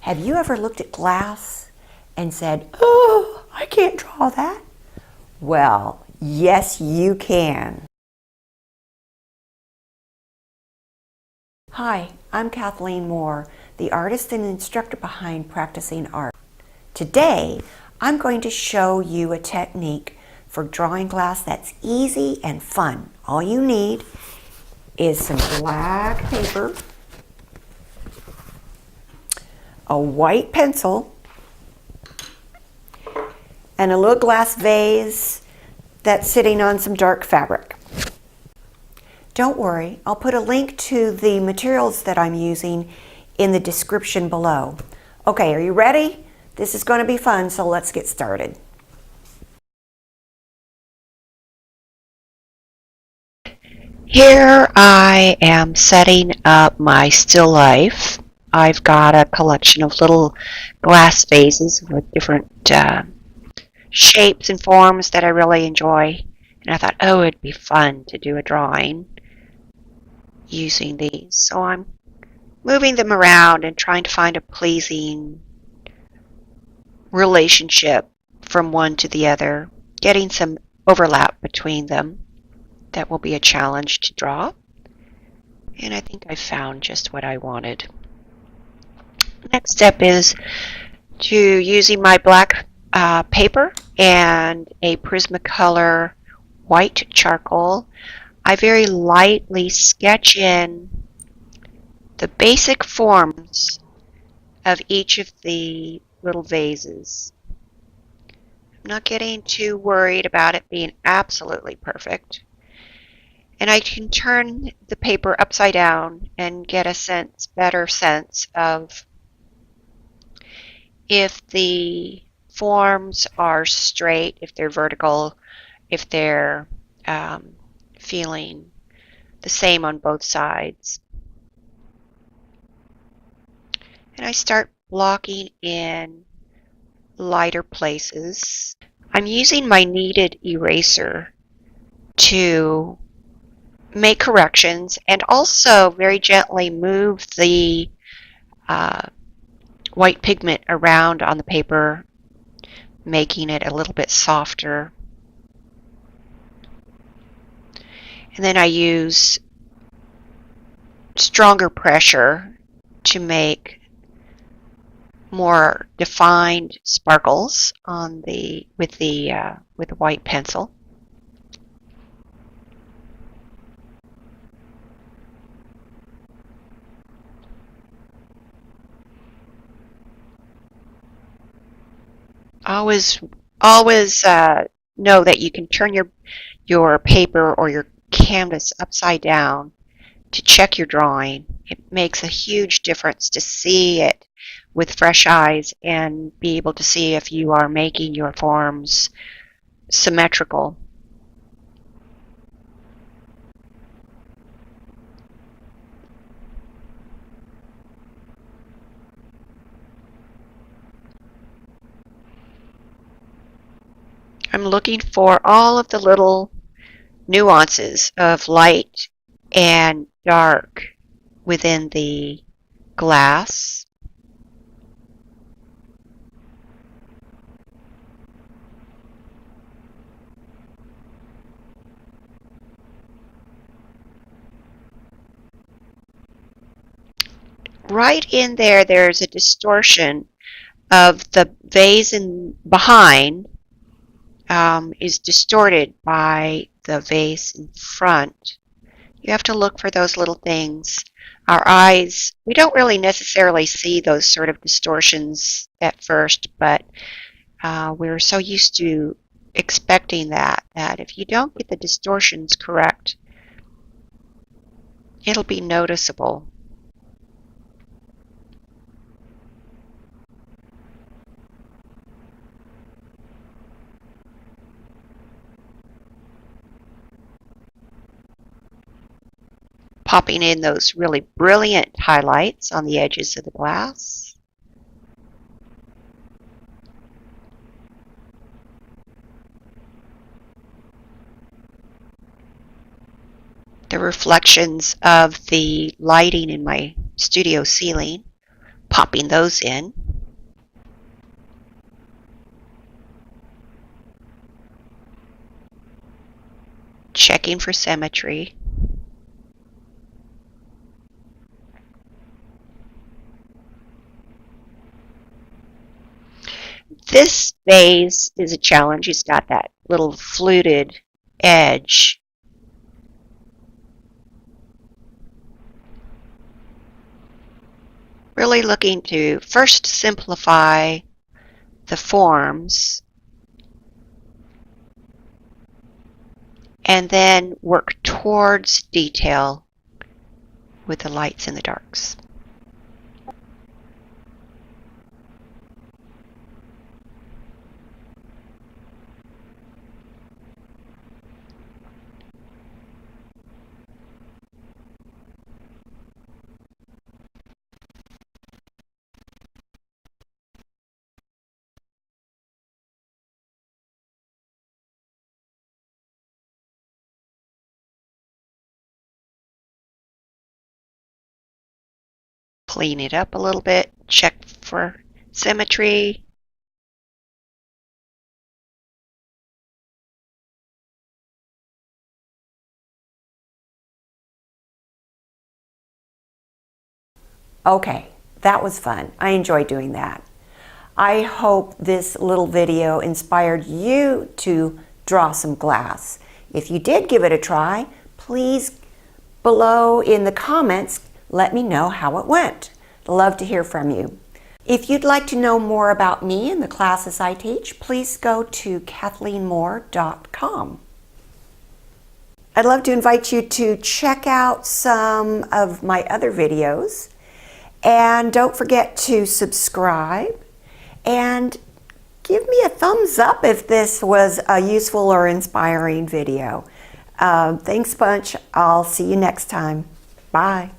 Have you ever looked at glass and said, "Oh, I can't draw that"? Well, yes, you can. Hi, I'm Kathleen Moore, the artist and instructor behind Practicing Art. Today, I'm going to show you a technique for drawing glass that's easy and fun. All you need is some black paper, a white pencil, and a little glass vase that's sitting on some dark fabric. Don't worry, I'll put a link to the materials that I'm using in the description below. Okay, are you ready? This is going to be fun, so let's get started. Here I am setting up my still life. I've got a collection of little glass vases with different shapes and forms that I really enjoy. And I thought, oh, it'd be fun to do a drawing using these. So I'm moving them around and trying to find a pleasing relationship from one to the other, getting some overlap between them. That will be a challenge to draw. And I think I found just what I wanted. Next step is to using my black paper and a Prismacolor white charcoal. I very lightly sketch in the basic forms of each of the little vases. I'm not getting too worried about it being absolutely perfect. And I can turn the paper upside down and get a better sense of if the forms are straight, if they're vertical, if they're feeling the same on both sides. And I start blocking in lighter places. I'm using my kneaded eraser to make corrections and also very gently move the white pigment around on the paper, making it a little bit softer. And then I use stronger pressure to make more defined sparkles on with the white pencil. Always know that you can turn your paper or your canvas upside down to check your drawing. It makes a huge difference to see it with fresh eyes and be able to see if you are making your forms symmetrical. I'm looking for all of the little nuances of light and dark within the glass. Right in there, there's a distortion of the vase behind. Is distorted by the vase in front. You have to look for those little things. Our eyes, we don't really necessarily see those sort of distortions at first, but we're so used to expecting that if you don't get the distortions correct, it'll be noticeable. Popping in those really brilliant highlights on the edges of the glass. The reflections of the lighting in my studio ceiling popping those in. Checking for symmetry. This vase is a challenge. It's got that little fluted edge. Really looking to first simplify the forms and then work towards detail with the lights and the darks. Clean it up a little bit, check for symmetry. Okay, that was fun. I enjoyed doing that. I hope this little video inspired you to draw some glass. If you did give it a try, please below in the comments let me know how it went. I'd love to hear from you. If you'd like to know more about me and the classes I teach, please go to KathleenMoore.com. I'd love to invite you to check out some of my other videos, and don't forget to subscribe and give me a thumbs up if this was a useful or inspiring video. Thanks a bunch. I'll see you next time. Bye.